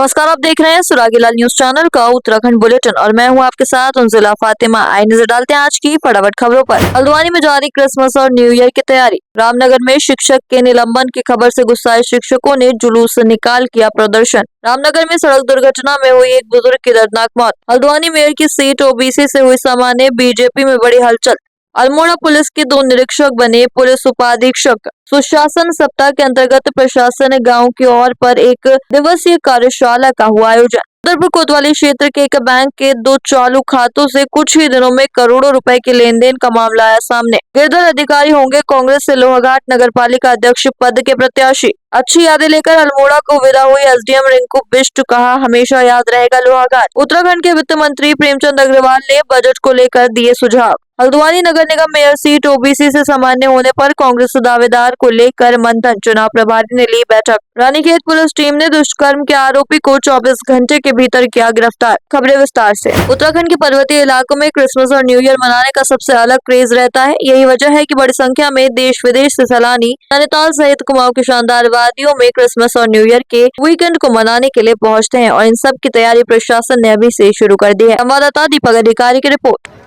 नमस्कार, आप देख रहे हैं सुरागीलाल न्यूज चैनल का उत्तराखंड बुलेटिन और मैं हूं आपके साथ उनजिला फातिमा। आइए नजर डालते हैं आज की फटाफट खबरों पर। हल्द्वानी में जारी क्रिसमस और न्यू ईयर की तैयारी। रामनगर में शिक्षक के निलंबन की खबर से गुस्साए शिक्षकों ने जुलूस निकाल किया प्रदर्शन। रामनगर में सड़क दुर्घटना में हुई एक बुजुर्ग की दर्दनाक मौत। हल्द्वानी मेयर की सीट ओबीसी से हुई सामान्य, बीजेपी में बड़ी हलचल। अल्मोड़ा पुलिस के 2 निरीक्षक बने पुलिस उपाधीक्षक। सुशासन सप्ताह के अंतर्गत प्रशासन गांव की ओर पर एक दिवसीय कार्यशाला का हुआ आयोजन। उधरपुर कोतवाली क्षेत्र के एक बैंक के 2 चालू खातों से कुछ ही दिनों में करोड़ों रुपए के लेन देन का मामला आया सामने। गिरधर अधिकारी होंगे कांग्रेस से लोहाघाट नगर पालिका अध्यक्ष पद के प्रत्याशी। अच्छी यादें लेकर अल्मोड़ा को विदा हुई एसडीएम रिंकू बिष्ट, कहा हमेशा याद रहेगा लोहाघाट। उत्तराखंड के वित्त मंत्री प्रेमचंद अग्रवाल ने बजट को लेकर दिए सुझाव। हल्द्वानी नगर निगम मेयर सीट ओबीसी से सामान्य होने पर कांग्रेस दावेदार को लेकर मंथन। चुनाव प्रभारी ने ली बैठक। रानीखेत पुलिस टीम ने दुष्कर्म के आरोपी को 24 घंटे के भीतर किया गिरफ्तार। खबरें विस्तार से। उत्तराखंड के पर्वतीय इलाकों में क्रिसमस और न्यू ईयर मनाने का सबसे अलग क्रेज रहता है। यही वजह है कि बड़ी संख्या में देश विदेश से सैलानी नैनीताल सहित कुमाऊं की शानदार वादियों में क्रिसमस और न्यू ईयर के वीकेंड को मनाने के लिए पहुँचते हैं और इन सब की तैयारी प्रशासन ने अभी से शुरू कर दी है। संवाददाता दीपक अधिकारी की रिपोर्ट।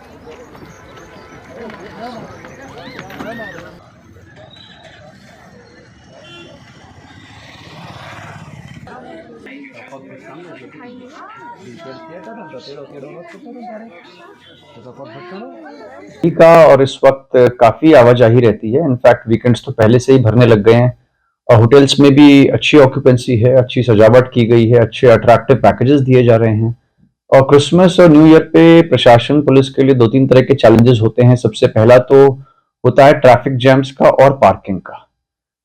का और इस वक्त काफी आवाजाही रहती है। इनफैक्ट वीकेंड्स तो पहले से ही भरने लग गए हैं और होटल्स में भी अच्छी ऑक्यूपेंसी है, अच्छी सजावट की गई है, अच्छे अट्रैक्टिव पैकेजेस दिए जा रहे हैं। और क्रिसमस और न्यू ईयर पे प्रशासन पुलिस के लिए 2-3 तरह के चैलेंजेस होते हैं। सबसे पहला तो होता है ट्रैफिक जैम्स का और पार्किंग का।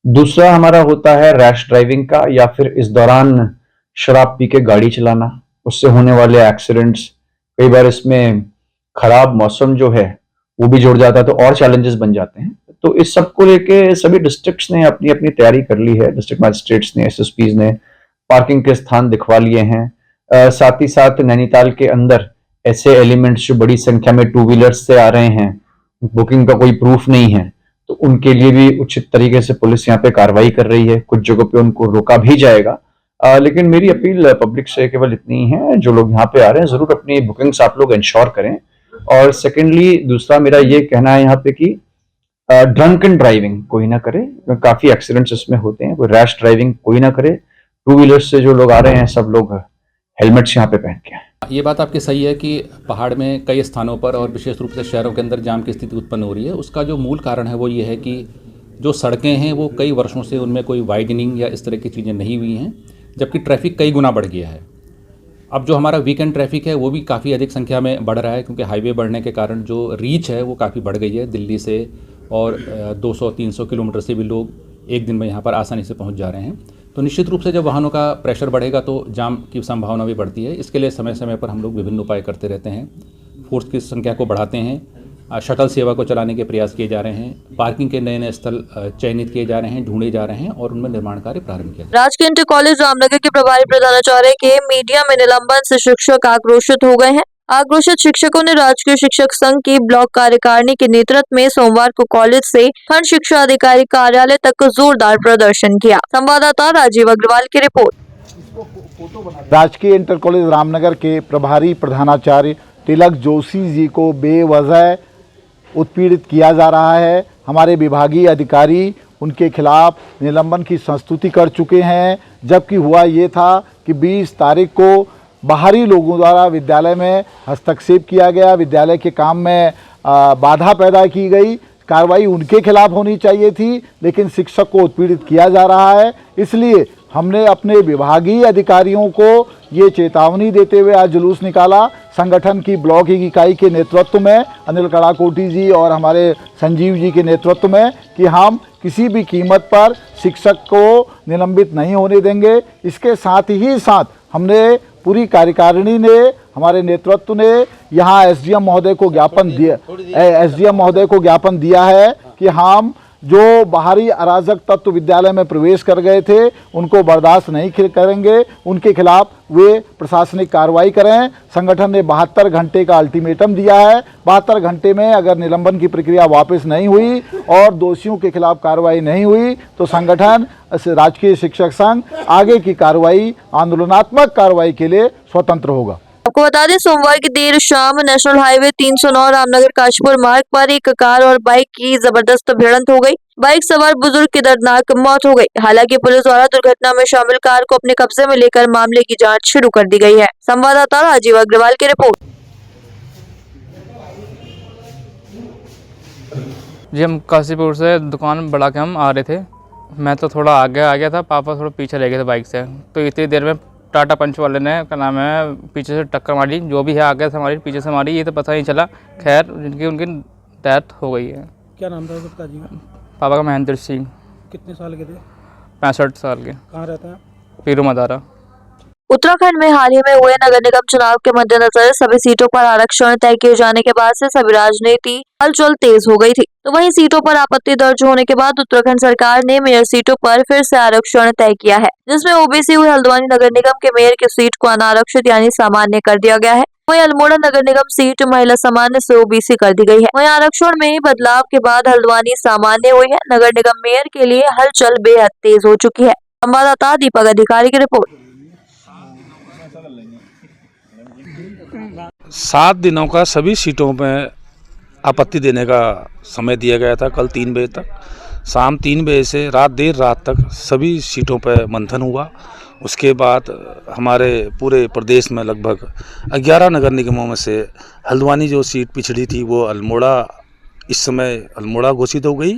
दूसरा हमारा होता है रैश ड्राइविंग का, या फिर इस दौरान शराब पी के गाड़ी चलाना, उससे होने वाले एक्सीडेंट्स। कई बार इसमें खराब मौसम जो है वो भी जुड़ जाता है तो और चैलेंजेस बन जाते हैं। तो इस सब को लेके सभी डिस्ट्रिक्ट्स ने अपनी अपनी तैयारी कर ली है। डिस्ट्रिक्ट मजिस्ट्रेट्स ने, एसएसपीज ने पार्किंग के स्थान दिखवा लिए हैं। साथ ही साथ नैनीताल के अंदर ऐसे एलिमेंट्स जो बड़ी संख्या में 2 व्हीलर्स से आ रहे हैं, बुकिंग का कोई प्रूफ नहीं है, तो उनके लिए भी उचित तरीके से पुलिस यहाँ पे कार्रवाई कर रही है। कुछ जगहों पे उनको रोका भी जाएगा। लेकिन मेरी अपील पब्लिक से केवल इतनी है, जो लोग यहाँ पे आ रहे हैं जरूर अपनी बुकिंग्स आप लोग इंश्योर करें। और सेकेंडली दूसरा मेरा ये कहना है यहाँ पे कि ड्रंकन ड्राइविंग कोई ना करे। काफी एक्सीडेंट्स इसमें होते हैं। कोई रैश ड्राइविंग कोई ना करे। 2 व्हीलर्स से जो लोग आ रहे हैं सब लोग हेलमेट्स यहाँ पे पहन के आए। ये बात आपकी सही है कि पहाड़ में कई स्थानों पर और विशेष रूप से शहरों के अंदर जाम की स्थिति उत्पन्न हो रही है। उसका जो मूल कारण है वो ये है कि जो सड़कें हैं वो कई वर्षों से उनमें कोई वाइडनिंग या इस तरह की चीज़ें नहीं हुई हैं, जबकि ट्रैफिक कई गुना बढ़ गया है। अब जो हमारा वीकेंड ट्रैफिक है वो भी काफ़ी अधिक संख्या में बढ़ रहा है, क्योंकि हाईवे बढ़ने के कारण जो रीच है वो काफ़ी बढ़ गई है दिल्ली से, और 200-300 किलोमीटर से भी लोग एक दिन में यहाँ पर आसानी से पहुँच जा रहे हैं। तो निश्चित रूप से जब वाहनों का प्रेशर बढ़ेगा तो जाम की संभावना भी बढ़ती है। इसके लिए समय समय पर हम लोग विभिन्न उपाय करते रहते हैं। फोर्स की संख्या को बढ़ाते हैं, शटल सेवा को चलाने के प्रयास किए जा रहे हैं, पार्किंग के नए नए स्थल चयनित किए जा रहे हैं, ढूंढे जा रहे हैं और उनमें निर्माण कार्य प्रारंभ किया। राजकीय इंटर कॉलेज रामनगर के प्रभारी प्रधानाचार्य के मीडिया में निलंबन से शिक्षक आक्रोशित हो गए हैं। आक्रोशित शिक्षकों ने राजकीय शिक्षक संघ की ब्लॉक कार्यकारिणी के नेतृत्व में सोमवार को कॉलेज से खंड शिक्षा अधिकारी कार्यालय तक जोरदार प्रदर्शन किया। संवाददाता राजीव अग्रवाल की रिपोर्ट। राजकीय इंटर कॉलेज रामनगर के प्रभारी प्रधानाचार्य तिलक जोशी जी को बेवजह उत्पीड़ित किया जा रहा है। हमारे विभागीय अधिकारी उनके खिलाफ निलंबन की संस्तुति कर चुके हैं, जबकि हुआ ये था कि 20 तारीख को बाहरी लोगों द्वारा विद्यालय में हस्तक्षेप किया गया, विद्यालय के काम में बाधा पैदा की गई। कार्रवाई उनके खिलाफ होनी चाहिए थी, लेकिन शिक्षक को उत्पीड़ित किया जा रहा है। इसलिए हमने अपने विभागीय अधिकारियों को ये चेतावनी देते हुए आज जुलूस निकाला। संगठन की ब्लॉक इकाई के नेतृत्व में अनिल कड़ाकोटी जी और हमारे संजीव जी के नेतृत्व में कि हम किसी भी कीमत पर शिक्षक को निलंबित नहीं होने देंगे। इसके साथ ही साथ हमने पूरी कार्यकारिणी ने, हमारे नेतृत्व ने यहाँ एसडीएम महोदय को ज्ञापन दिया है कि हम जो बाहरी अराजक तत्व विद्यालय में प्रवेश कर गए थे उनको बर्दाश्त नहीं करेंगे, उनके खिलाफ वे प्रशासनिक कार्रवाई करें। संगठन ने 72 घंटे का अल्टीमेटम दिया है। 72 घंटे में अगर निलंबन की प्रक्रिया वापस नहीं हुई और दोषियों के खिलाफ कार्रवाई नहीं हुई तो संगठन राजकीय शिक्षक संघ आगे की कार्रवाई, आंदोलनात्मक कार्रवाई के लिए स्वतंत्र होगा। आपको बता दें, सोमवार की देर शाम नेशनल हाईवे 309 रामनगर काशीपुर मार्ग पर एक कार और बाइक की जबरदस्त भिड़ंत हो गई। बाइक सवार बुजुर्ग की दर्दनाक मौत हो गई। हालांकि पुलिस द्वारा दुर्घटना में शामिल कार को अपने कब्जे में लेकर मामले की जांच शुरू कर दी गई है। संवाददाता राजीव अग्रवाल की रिपोर्ट। जी हम काशीपुर से दुकान बढ़ा के हम आ रहे थे। मैं तो थोड़ा आगे आ गया था, पापा थोड़ा पीछे रह गए थे बाइक से। तो इतनी देर में टाटा पंच वाले ने क्या नाम है पीछे से टक्कर मारी, जो भी है आगे से हमारी पीछे से मारी, ये तो पता नहीं चला। खैर उनकी डेथ हो गई है। क्या नाम था उसके पिताजी का? पापा का महेंद्र सिंह। कितने साल के थे? 65 साल के। कहाँ रहते हैं? पीरू मदारा। उत्तराखंड में हाल ही में हुए नगर निगम चुनाव के मद्देनजर सभी सीटों पर आरक्षण तय किए जाने के बाद से सभी राजनीति हलचल तेज हो गई थी। तो वहीं सीटों पर आपत्ति दर्ज होने के बाद उत्तराखंड सरकार ने मेयर सीटों पर फिर से आरक्षण तय किया है, जिसमें ओबीसी हुई हल्द्वानी नगर निगम के मेयर की सीट को अनारक्षित यानी सामान्य कर दिया गया है। वहीं अल्मोड़ा नगर निगम सीट महिला सामान्य से ओबीसी कर दी गई है। वहीं आरक्षण में बदलाव के बाद हल्द्वानी सामान्य हुई है। नगर निगम मेयर के लिए हलचल बेहद तेज हो चुकी है। संवाददाता दीपक अधिकारी की रिपोर्ट। 7 दिनों का सभी सीटों में आपत्ति देने का समय दिया गया था। कल 3 बजे तक, शाम 3 बजे से देर रात तक सभी सीटों पर मंथन हुआ। उसके बाद हमारे पूरे प्रदेश में लगभग 11 नगर निगमों में से हल्द्वानी जो सीट पिछड़ी थी वो अल्मोड़ा, इस समय अल्मोड़ा घोषित हो गई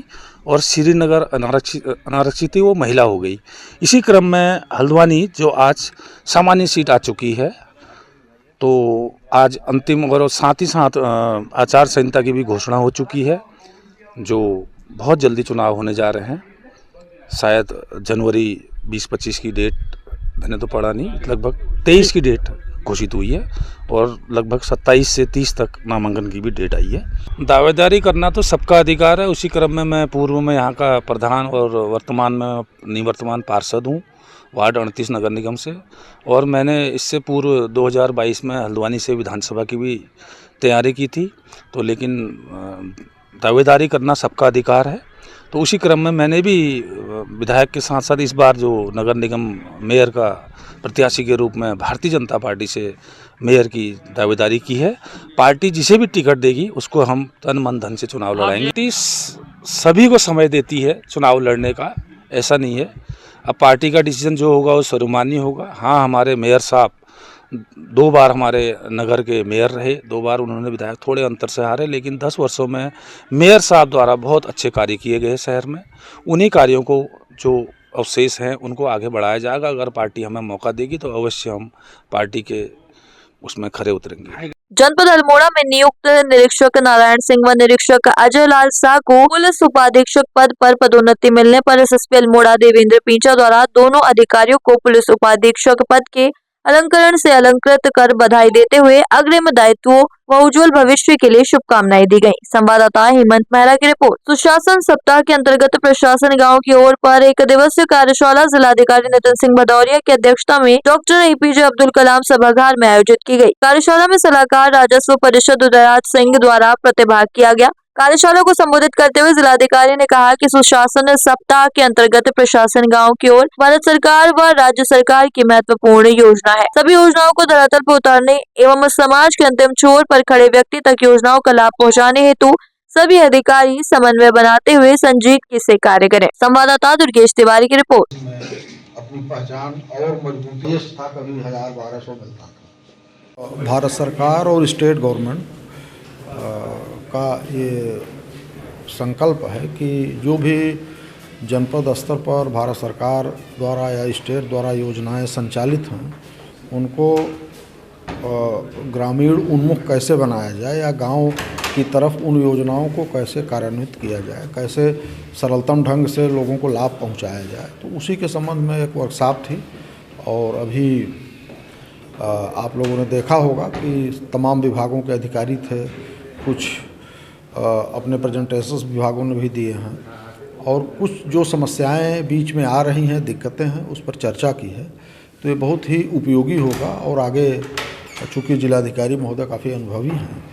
और श्रीनगर अनारक्षित थी, वो महिला हो गई। इसी क्रम में हल्द्वानी जो आज सामान्य सीट आ चुकी है, तो आज अंतिम और साथ ही साथ आचार संहिता की भी घोषणा हो चुकी है, जो बहुत जल्दी चुनाव होने जा रहे हैं। शायद जनवरी 20-25 की डेट, मैंने तो पढ़ा नहीं, लगभग 23 की डेट घोषित हुई है और लगभग 27 से 30 तक नामांकन की भी डेट आई है। दावेदारी करना तो सबका अधिकार है। उसी क्रम में मैं पूर्व में यहाँ का प्रधान और वर्तमान में निवर्तमान पार्षद हूँ वार्ड 38 नगर निगम से, और मैंने इससे पूर्व 2022 में हल्द्वानी से विधानसभा की भी तैयारी की थी। तो लेकिन दावेदारी करना सबका अधिकार है। तो उसी क्रम में मैंने भी विधायक के साथ साथ इस बार जो नगर निगम मेयर का प्रत्याशी के रूप में भारतीय जनता पार्टी से मेयर की दावेदारी की है। पार्टी जिसे भी टिकट देगी उसको हम तन मन धन से चुनाव लड़ाएंगे। सभी को समय देती है चुनाव लड़ने का, ऐसा नहीं है। अब पार्टी का डिसीजन जो होगा वो सर्वमान्य होगा। हाँ, हमारे मेयर साहब 2 बार हमारे नगर के मेयर रहे, 2 बार उन्होंने विधायक थोड़े अंतर से हारे, लेकिन 10 वर्षों में मेयर साहब द्वारा बहुत अच्छे कार्य किए गए शहर में। उन्हीं कार्यों को जो अवशेष हैं उनको आगे बढ़ाया जाएगा। अगर पार्टी हमें मौका देगी तो अवश्य हम पार्टी के उसमें खरे उतरेंगे। जनपद अल्मोड़ा में नियुक्त निरीक्षक नारायण सिंह व निरीक्षक अजय लाल शाह को पुलिस उपाधीक्षक पद पर पदोन्नति मिलने पर एसएसपी अल्मोड़ा देवेंद्र पींचा द्वारा दोनों अधिकारियों को पुलिस उपाधीक्षक पद के अलंकरण से अलंकृत कर बधाई देते हुए अग्रिम दायित्वों व उज्जवल भविष्य के लिए शुभकामनाएं दी गयी। संवाददाता हेमंत मेहरा की रिपोर्ट। सुशासन सप्ताह के अंतर्गत प्रशासन गांव की ओर पर एक दिवसीय कार्यशाला जिलाधिकारी नितिन सिंह भदौरिया की अध्यक्षता में डॉक्टर एपीजे अब्दुल कलाम सभागार में आयोजित की गई। कार्यशाला में सलाहकार राजस्व परिषद उदयराज सिंह द्वारा प्रतिभाग किया गया। कार्यशाला को संबोधित करते हुए जिलाधिकारी ने कहा कि सुशासन सप्ताह के अंतर्गत प्रशासन गांव की ओर भारत सरकार व राज्य सरकार की महत्वपूर्ण योजना है। सभी योजनाओं को धरातल पर उतारने एवं समाज के अंतिम छोर पर खड़े व्यक्ति तक योजनाओं का लाभ पहुंचाने हेतु सभी अधिकारी समन्वय बनाते हुए संजीदगी से कार्य करें। संवाददाता दुर्गेश तिवारी की रिपोर्ट। अपनी पहचान और मजबूती था, कभी 1000-1200 मिलता था। भारत सरकार और स्टेट गवर्नमेंट का ये संकल्प है कि जो भी जनपद स्तर पर भारत सरकार द्वारा या स्टेट द्वारा योजनाएं संचालित हैं उनको ग्रामीण उन्मुख कैसे बनाया जाए या गांव की तरफ उन योजनाओं को कैसे कार्यान्वित किया जाए, कैसे सरलतम ढंग से लोगों को लाभ पहुंचाया जाए। तो उसी के संबंध में एक वर्कशॉप थी और अभी आप लोगों ने देखा होगा कि तमाम विभागों के अधिकारी थे, कुछ अपने प्रेजेंटेशंस विभागों ने भी दिए हैं और कुछ जो समस्याएं बीच में आ रही हैं, दिक्कतें हैं, उस पर चर्चा की है। तो ये बहुत ही उपयोगी होगा और आगे चूँकि जिलाधिकारी महोदय काफ़ी अनुभवी हैं,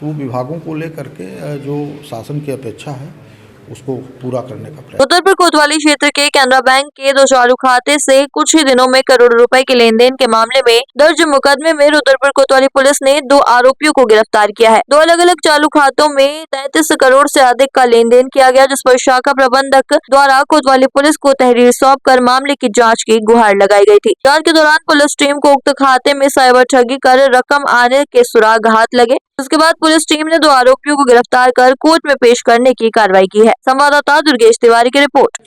तो विभागों को लेकर के जो शासन की अपेक्षा है उसको पूरा करने का प्रयास। रुद्रपुर कोतवाली क्षेत्र के कैनरा बैंक के 2 चालू खाते से कुछ ही दिनों में करोड़ों रुपए के लेन देन के मामले में दर्ज मुकदमे में रुद्रपुर कोतवाली पुलिस ने 2 आरोपियों को गिरफ्तार किया है। 2 अलग अलग चालू खातों में 33 करोड़ से अधिक का लेन देन किया गया, जिस पर शाखा प्रबंधक द्वारा कोतवाली पुलिस को तहरीर सौंप कर मामले की जाँच की गुहार लगाई गयी थी। जाँच के दौरान पुलिस टीम को उक्त खाते में साइबर ठगी कर रकम आने के सुराग हाथ लगे। उसके बाद पुलिस टीम ने 2 आरोपियों को गिरफ्तार कर कोर्ट में पेश करने की कार्रवाई की है। संवाददाता दुर्गेश तिवारी की रिपोर्ट।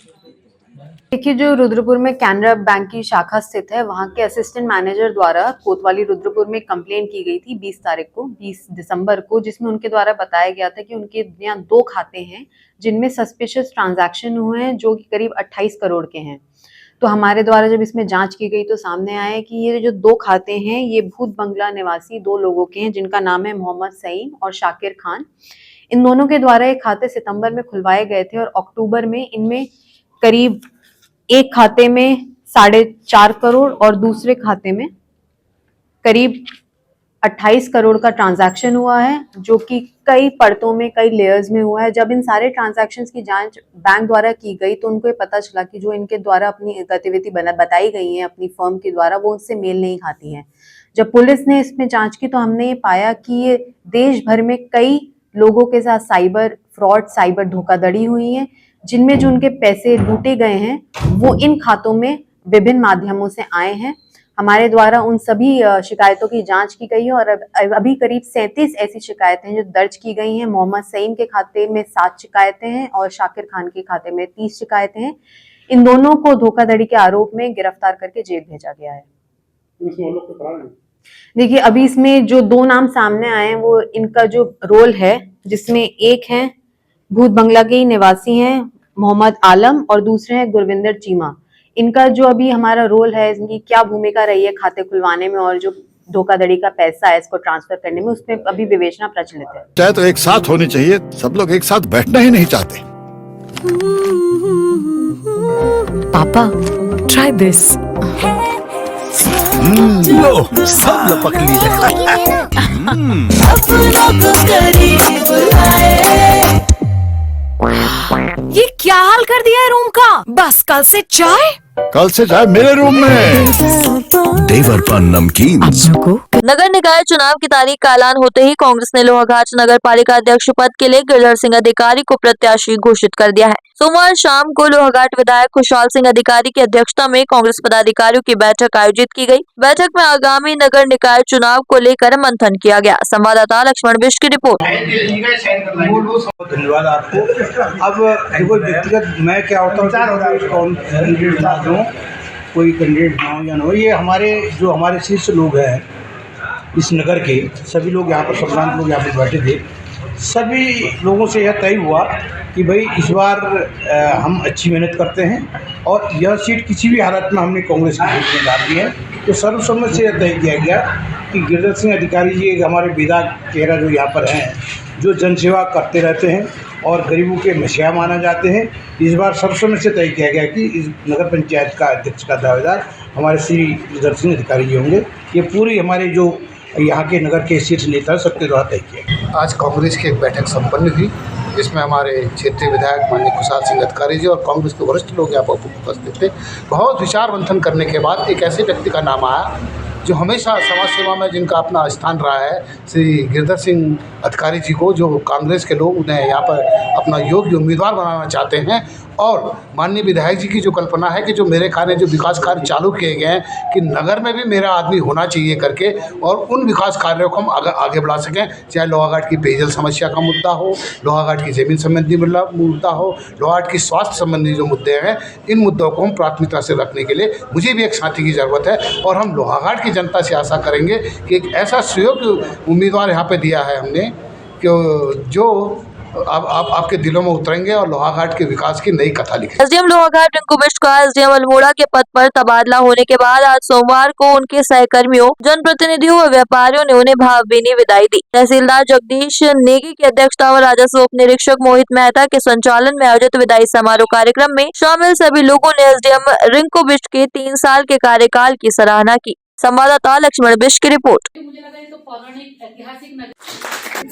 देखिए, जो रुद्रपुर में कैनरा बैंक की शाखा स्थित है, वहां के असिस्टेंट मैनेजर द्वारा कोतवाली रुद्रपुर में कंप्लेंट की गई थी 20 दिसंबर को, जिसमें उनके द्वारा बताया गया था कि उनके यहाँ 2 खाते हैं जिनमें सस्पिशियस ट्रांजैक्शन हुए हैं, जो कि करीब 28 करोड़ के हैं। तो हमारे द्वारा जब इसमें जांच की गई तो सामने आया कि ये जो 2 खाते हैं ये भूत बंगला निवासी 2 लोगों के हैं, जिनका नाम है मोहम्मद सईम और शाकिर खान। इन दोनों के द्वारा ये खाते सितंबर में खुलवाए गए थे और अक्टूबर में इनमें करीब एक खाते में 4.5 करोड़ और दूसरे खाते में करीब 28 करोड़ का ट्रांजैक्शन हुआ है, जो कि कई परतों में, कई लेयर्स में हुआ है। जब इन सारे ट्रांजैक्शंस की जांच बैंक द्वारा की गई तो उनको ये पता चला कि जो इनके द्वारा अपनी गतिविधि बताई गई है अपनी फर्म के द्वारा, वो उससे मेल नहीं खाती हैं। जब पुलिस ने इसमें जांच की तो हमने ये पाया कि ये देश भर में कई लोगों के साथ साइबर फ्रॉड, साइबर धोखाधड़ी हुई है, जिनमें जो उनके पैसे लूटे गए हैं वो इन खातों में विभिन्न माध्यमों से आए हैं। हमारे द्वारा उन सभी शिकायतों की जांच की गई है और अभी करीब 37 ऐसी शिकायतें जो दर्ज की गई हैं। मोहम्मद सईम के खाते में 7 शिकायतें हैं और शाकिर खान के खाते में 30 शिकायतें हैं। इन दोनों को धोखाधड़ी के आरोप में गिरफ्तार करके जेल भेजा गया है। देखिए, अभी इसमें जो 2 नाम सामने आए हैं वो इनका जो रोल है, जिसमें एक है भूत बंगला के निवासी हैं मोहम्मद आलम और दूसरे हैं गुरविंदर चीमा। इनका जो अभी हमारा रोल है, इनकी क्या भूमिका रही है खाते खुलवाने में और जो धोखाधड़ी का पैसा है इसको ट्रांसफर करने में, उसमें अभी विवेचना प्रचलित है। चाहे तो एक साथ होनी चाहिए, सब लोग एक साथ बैठना ही नहीं चाहते। पापा, ट्राई दिस। लो, सब लपक ली। ये क्या हाल कर दिया है रूम का? बस कल से चाय मेरे रूम में। देवर पान नमकीन। नगर निकाय चुनाव की तारीख का ऐलान होते ही कांग्रेस ने लोहाघाट नगर पालिका अध्यक्ष पद के लिए गिरधर सिंह अधिकारी को प्रत्याशी घोषित कर दिया है। सोमवार शाम को लोहाघाट विधायक खुशहाल सिंह अधिकारी की अध्यक्षता में कांग्रेस पदाधिकारियों की बैठक आयोजित की गई। बैठक में आगामी नगर निकाय चुनाव को लेकर मंथन किया गया। संवाददाता लक्ष्मण बिष्ट की रिपोर्ट। धन्यवाद आपको। अब देखो, व्यक्तिगत मैं क्या होता हूँ, कोई कैंडिडेट ना हो या ना हो, ये हमारे शीर्ष लोग हैं इस नगर के, सभी लोग यहाँ पर, सम्मानित लोग यहाँ पर बैठे थे। सभी लोगों से यह तय हुआ कि भाई इस बार हम अच्छी मेहनत करते हैं और यह सीट किसी भी हालत में हमने कांग्रेस की सीट में डाल दी है। तो सर्वसम्मति से यह तय किया गया कि गिरधर सिंह अधिकारी जी एक हमारे विधा चेहरा जो यहाँ पर हैं, जो जनसेवा करते रहते हैं और गरीबों के मसीहा माना जाते हैं। इस बार सर्वसम्मति से तय किया गया कि इस नगर पंचायत का अध्यक्ष का दावेदार हमारे श्री गिरधर सिंह अधिकारी जी होंगे। ये पूरी हमारे जो यहाँ के नगर के शीर्ष नेता सबके द्वारा तय किया। आज कांग्रेस की एक बैठक संपन्न हुई, जिसमें हमारे क्षेत्रीय विधायक माननीय खुशहाल सिंह अधिकारी जी और कांग्रेस के वरिष्ठ लोग यहाँ पर उपस्थित थे। बहुत विचार मंथन करने के बाद एक ऐसे व्यक्ति का नाम आया जो हमेशा समाज सेवा में जिनका अपना स्थान रहा है, श्री गिरधर सिंह अधिकारी जी को, जो कांग्रेस के लोग उन्हें यहाँ पर अपना योग्य उम्मीदवार बनाना चाहते हैं। और माननीय विधायक जी की जो कल्पना है कि जो मेरे कार्य, जो विकास कार्य चालू किए गए हैं कि नगर में भी मेरा आदमी होना चाहिए करके, और उन विकास कार्यों को हम आगे बढ़ा सकें। चाहे लोहाघाट की पेयजल समस्या का मुद्दा हो, लोहाघाट की जमीन संबंधी मुद्दा हो, लोहाघाट की स्वास्थ्य संबंधी जो मुद्दे हैं, इन मुद्दों को हम प्राथमिकता से रखने के लिए मुझे भी एक साथी की ज़रूरत है। और हम लोहाघाट की जनता से आशा करेंगे कि एक ऐसा सुयोग्य उम्मीदवार यहाँ पर दिया है हमने कि जो आपके दिलों में उतरेंगे और लोहाघाट के विकास की नई कथा लिखेंगे। एसडीएम लोहाघाट रिंकू बिष्ट का एसडीएम अल्मोड़ा के पद पर तबादला होने के बाद आज सोमवार को उनके सहकर्मियों, जनप्रतिनिधियों व व्यापारियों ने उन्हें भावभीनी विदाई दी। तहसीलदार जगदीश नेगी की अध्यक्षता व राजस्व उप निरीक्षक मोहित मेहता के संचालन में आयोजित विदाई समारोह कार्यक्रम में शामिल सभी लोगों ने एसडीएम रिंकू बिष्ट के 3 साल के कार्यकाल की सराहना की। संवाददाता लक्ष्मण बिष्ट की रिपोर्ट।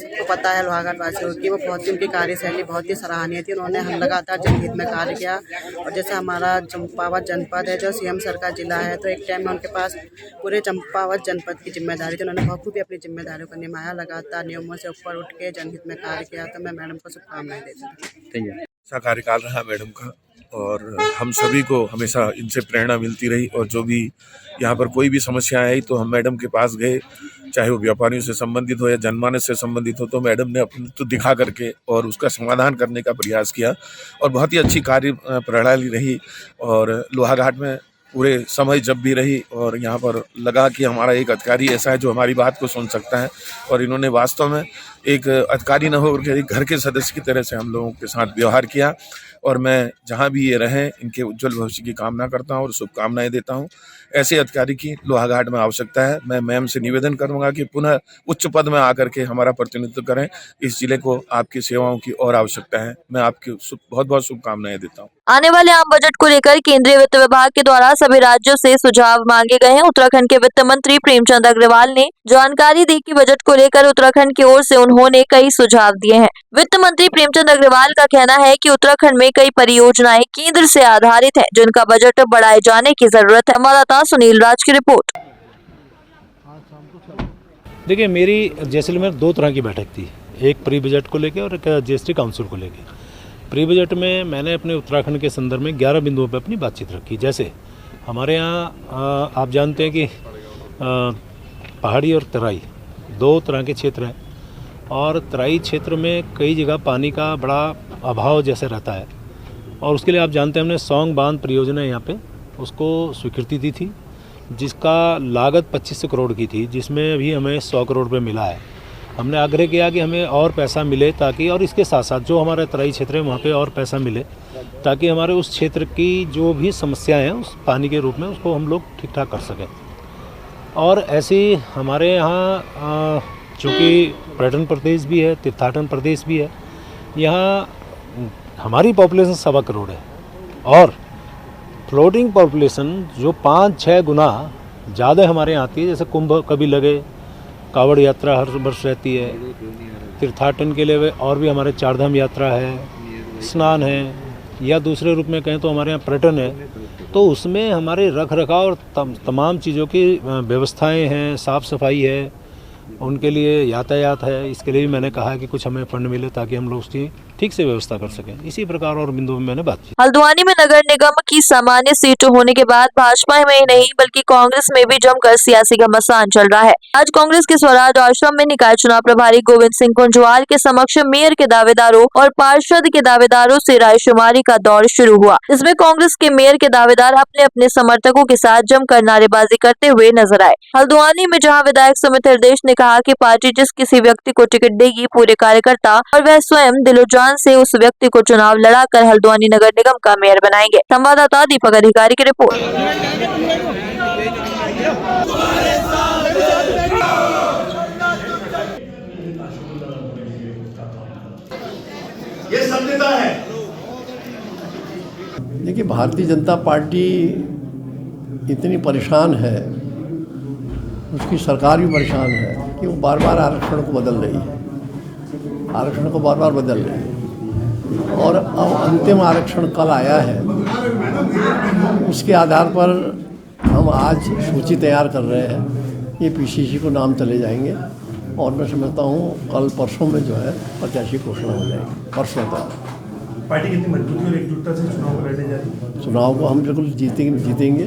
को पता है लोहाघाट वासियों की वो बहुत ही उनकी कार्यशैली बहुत ही सराहनीय थी। उन्होंने हम लगातार जनहित में कार्य किया और जैसे हमारा चंपावत जनपद है जो सीएम सर का जिला है, तो एक टाइम में उनके पास पूरे चंपावत जनपद की जिम्मेदारी थी। उन्होंने बखूबी अपनी जिम्मेदारियों को निभाया, लगातार नियमों से ऊपर उठ के जनहित में कार्य किया। तो मैं मैडम को शुभकामनाएं देती हूँ। अच्छा कार्यकाल रहा मैडम का और हम सभी को हमेशा इनसे प्रेरणा मिलती रही और जो भी यहाँ पर कोई भी समस्या आई तो हम मैडम के पास गए, चाहे वो व्यापारियों से संबंधित हो या जनमानस से संबंधित हो, तो मैडम ने अपनी तो दिखा करके और उसका समाधान करने का प्रयास किया और बहुत ही अच्छी कार्य प्रणाली रही। और लोहाघाट में पूरे समय जब भी रही और यहाँ पर लगा कि हमारा एक अधिकारी ऐसा है जो हमारी बात को सुन सकता है और इन्होंने वास्तव में एक अधिकारी न होकर एक घर के सदस्य की तरह से हम लोगों के साथ व्यवहार किया। और मैं जहाँ भी ये रहें इनके उज्जवल भविष्य की कामना करता हूँ और शुभकामनाएं देता हूँ। ऐसे अधिकारी की लोहाघाट में आवश्यकता है। मैं मैम से निवेदन करूँगा कि पुनः उच्च पद में आकर के हमारा प्रतिनिधित्व करें। इस जिले को आपकी सेवाओं की और आवश्यकता है। मैं आपकी बहुत बहुत शुभकामनाएं देता हूँ। आने वाले आम बजट को लेकर केंद्रीय वित्त विभाग के द्वारा सभी राज्यों से सुझाव मांगे गए हैं। उत्तराखंड के वित्त मंत्री प्रेमचंद अग्रवाल ने जानकारी दी कि बजट को लेकर उत्तराखंड की ओर से उन्होंने कई सुझाव दिए हैं। वित्त मंत्री प्रेमचंद अग्रवाल का कहना है कि उत्तराखंड में कई परियोजनाएं केंद्र से आधारित हैं, जिनका बजट बढ़ाए जाने की जरूरत है। संवाददाता सुनील राज की रिपोर्ट। देखिए, मेरी जैसलमेर 2 तरह की बैठक थी, एक प्री बजट को लेकर और एक जीएसटी काउंसिल को लेकर। प्री बजट में मैंने अपने उत्तराखंड के संदर्भ में 11 बिंदुओं पर अपनी बातचीत रखी। जैसे हमारे यहाँ आप जानते हैं कि पहाड़ी और तराई 2 तरह के क्षेत्र हैं और तराई क्षेत्र में कई जगह पानी का बड़ा अभाव जैसे रहता है और उसके लिए आप जानते हैं हमने सौंग बांध परियोजना यहाँ पे उसको स्वीकृति दी थी, जिसका लागत 25 करोड़ की थी, जिसमें अभी हमें 100 करोड़ रुपये मिला है। हमने आग्रह किया कि हमें और पैसा मिले ताकि, और इसके साथ साथ जो हमारा तराई क्षेत्र है वहाँ पे और पैसा मिले ताकि हमारे उस क्षेत्र की जो भी समस्याएं हैं उस पानी के रूप में उसको हम लोग ठीक ठाक कर सकें। और ऐसे हमारे यहाँ चूँकि पर्यटन प्रदेश भी है, तीर्थाटन प्रदेश भी है, यहाँ हमारी पॉपुलेशन 1.25 करोड़ है और फ्लोटिंग पॉपुलेशन जो 5-6 गुना ज़्यादा हमारे यहाँ आती है। जैसे कुंभ कभी लगे, कावड़ यात्रा हर वर्ष रहती है, तीर्थाटन के लिए और भी हमारे 4 धाम यात्रा है, स्नान है, या दूसरे रूप में कहें तो हमारे यहाँ पर्यटन है। तो उसमें हमारे रख रखाव और तमाम चीज़ों की व्यवस्थाएं हैं, साफ़ सफाई है, उनके लिए यातायात है। इसके लिए भी मैंने कहा कि कुछ हमें फंड मिले ताकि हम लोग उसकी ठीक से व्यवस्था कर सकें। इसी प्रकार और बिंदुओं में मैंने बात की। हल्द्वानी में नगर निगम की सामान्य सीट होने के बाद भाजपा में ही नहीं बल्कि कांग्रेस में भी जमकर सियासी घमासान चल रहा है। आज कांग्रेस के स्वराज आश्रम में निकाय चुनाव प्रभारी गोविंद सिंह कुंजवाल के समक्ष मेयर के दावेदारों और पार्षद के दावेदारों से रायशुमारी का दौर शुरू हुआ। इसमें कांग्रेस के मेयर के दावेदार अपने अपने समर्थकों के साथ जमकर नारेबाजी करते हुए नजर आए। हल्द्वानी में जहाँ विधायक सुमित हरदेश ने कहा कि पार्टी जिस किसी व्यक्ति को टिकट देगी पूरे कार्यकर्ता और वह स्वयं दिलोजान से उस व्यक्ति को चुनाव लड़ाकर हल्द्वानी नगर निगम का मेयर बनाएंगे। संवाददाता दीपक अधिकारी की रिपोर्ट। ये सत्यता है। देखिए, भारतीय जनता पार्टी इतनी परेशान है, उसकी सरकार भी परेशान है कि वो बार बार आरक्षण को बदल रही है, आरक्षण को बार बार बदल रही है। और अब अंतिम आरक्षण कल आया है, उसके आधार पर हम आज सूची तैयार कर रहे हैं। ये पीसीसी को नाम चले जाएंगे और मैं समझता हूँ कल परसों में जो है प्रत्याशी घोषणा हो जाएगी। परसों तक पार्टी कितनी मजबूती और एकजुटता से चुनाव लड़ने जा रही है? चुनाव को हम बिल्कुल जीतेंगे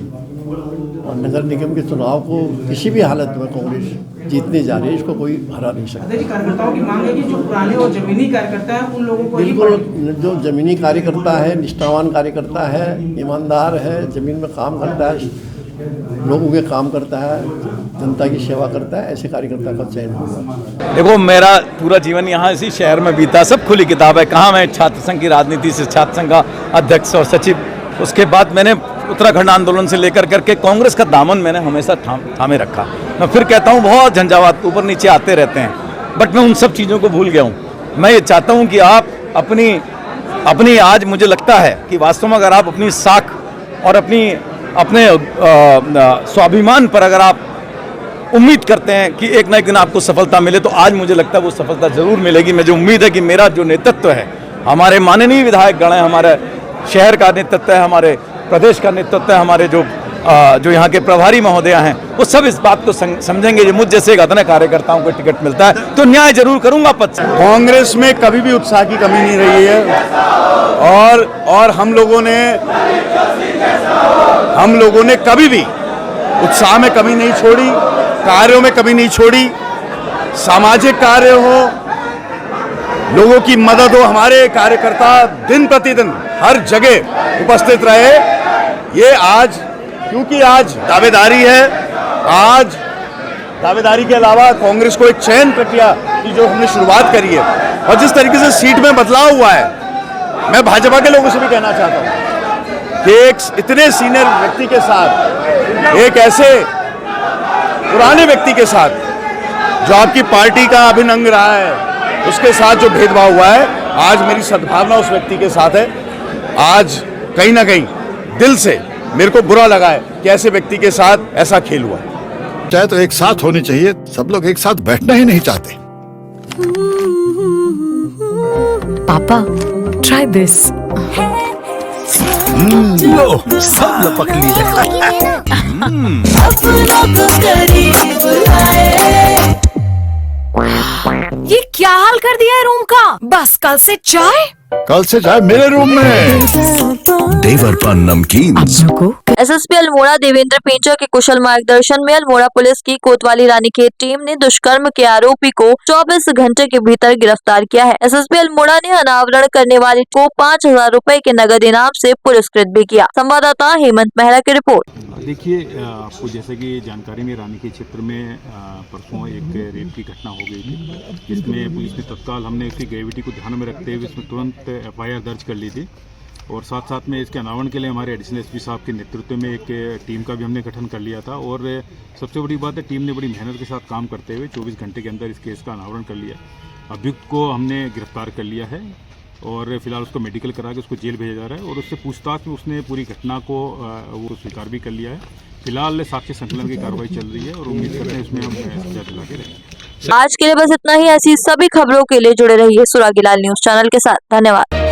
और नगर निगम के चुनाव को किसी भी हालत में कांग्रेस जीतने जा रही है, इसको कोई हरा नहीं सकता। कार्यकर्ताओं की मांग है कि जो पुराने और जमीनी कार्यकर्ता है उन लोगों को बिल्कुल, जो जमीनी कार्यकर्ता है, निष्ठावान कार्यकर्ता है, ईमानदार है, जमीन में काम करता है, लोगों के काम करता है, जनता की सेवा करता है, ऐसे कार्यकर्ता का चयन होगा। देखो, मेरा पूरा जीवन यहाँ इसी शहर में बीता, सब खुली किताब है। कहाँ मैं छात्र संघ की राजनीति से छात्र संघ का अध्यक्ष और सचिव, उसके बाद मैंने उत्तराखंड आंदोलन से लेकर करके कांग्रेस का दामन मैंने हमेशा थामे रखा। मैं फिर कहता हूँ, बहुत झंझावात ऊपर नीचे आते रहते हैं, बट मैं उन सब चीज़ों को भूल गया हूँ। मैं ये चाहता हूँ कि आप अपनी आज मुझे लगता है कि वास्तव में अगर आप अपनी साख और अपने स्वाभिमान पर अगर आप उम्मीद करते हैं कि एक ना एक दिन आपको सफलता मिले, तो आज मुझे लगता है वो सफलता जरूर मिलेगी। मुझे उम्मीद है कि मेरा जो नेतृत्व है, हमारे माननीय विधायक गण है, हमारे शहर का नेतृत्व है, हमारे प्रदेश का नेतृत्व है, हमारे जो यहाँ के प्रभारी महोदय हैं, वो सब इस बात को समझेंगे कि मुझ जैसे गदने कार्यकर्ताओं को टिकट मिलता है तो न्याय जरूर करूंगा पद से। कांग्रेस में कभी भी उत्साह की कमी नहीं रही है और हम लोगों ने कभी भी उत्साह में कमी नहीं छोड़ी, कार्यों में कमी नहीं छोड़ी। सामाजिक कार्य हो, लोगों की मदद हो, हमारे कार्यकर्ता दिन प्रतिदिन हर जगह उपस्थित रहे। ये आज, क्योंकि आज दावेदारी है, आज दावेदारी के अलावा कांग्रेस को एक चयन प्रक्रिया की जो हमने शुरुआत करी है और जिस तरीके से सीट में बदलाव हुआ है, मैं भाजपा के लोगों से भी कहना चाहता हूँ कि एक इतने सीनियर व्यक्ति के साथ, एक ऐसे पुराने व्यक्ति के साथ जो आपकी पार्टी का अभिन्न अंग रहा है, उसके साथ जो भेदभाव हुआ है, आज मेरी सद्भावना उस व्यक्ति के साथ है। आज कहीं ना कहीं दिल से मेरे को बुरा लगा है कि ऐसे व्यक्ति के साथ ऐसा खेल हुआ। चाहे तो एक साथ होनी चाहिए, सब लोग एक साथ बैठना ही नहीं चाहते। पापा, ट्राई दिस। लो, सब लपक लिए। ये क्या हाल कर दिया है रूम का? बस कल से चाय मेरे रूम में। देवरपन नमकीन। एसएसपी अल्मोड़ा देवेंद्र पेंचा के कुशल मार्गदर्शन में अल्मोड़ा पुलिस की कोतवाली रानीखेत टीम ने दुष्कर्म के आरोपी को 24 घंटे के भीतर गिरफ्तार किया है। एसएसपी अल्मोड़ा ने अनावरण करने वाले को 5000 रुपए के नगद इनाम से पुरस्कृत भी किया। संवाददाता हेमंत मेहरा की रिपोर्ट। देखिए, आपको जैसे कि जानकारी में रानीखेत क्षेत्र में परसों एक रेप की घटना हो गई थी, जिसमें पुलिस ने तत्काल हमने इसकी ग्रेविटी को ध्यान में रखते हुए इसमें तुरंत FIR दर्ज कर ली थी और साथ साथ में इसके अनावरण के लिए हमारे एडिशनल एसपी साहब के नेतृत्व में एक टीम का भी हमने गठन कर लिया था। और सबसे बड़ी बात है, टीम ने बड़ी मेहनत के साथ काम करते हुए 24 घंटे के अंदर इस केस का अनावरण कर लिया। अभियुक्त को हमने गिरफ्तार कर लिया है और फिलहाल उसको मेडिकल करा के उसको जेल भेजा जा रहा है और उससे पूछताछ में उसने पूरी घटना को वो स्वीकार भी कर लिया है। फिलहाल साक्ष्य संकलन की कार्रवाई चल रही है और उम्मीद करते हैं उसमें हम सजा दिला के रहेंगे। आज के लिए बस इतना ही। ऐसी सभी खबरों के लिए जुड़े रहिए सुरागीलाल न्यूज चैनल के साथ। धन्यवाद।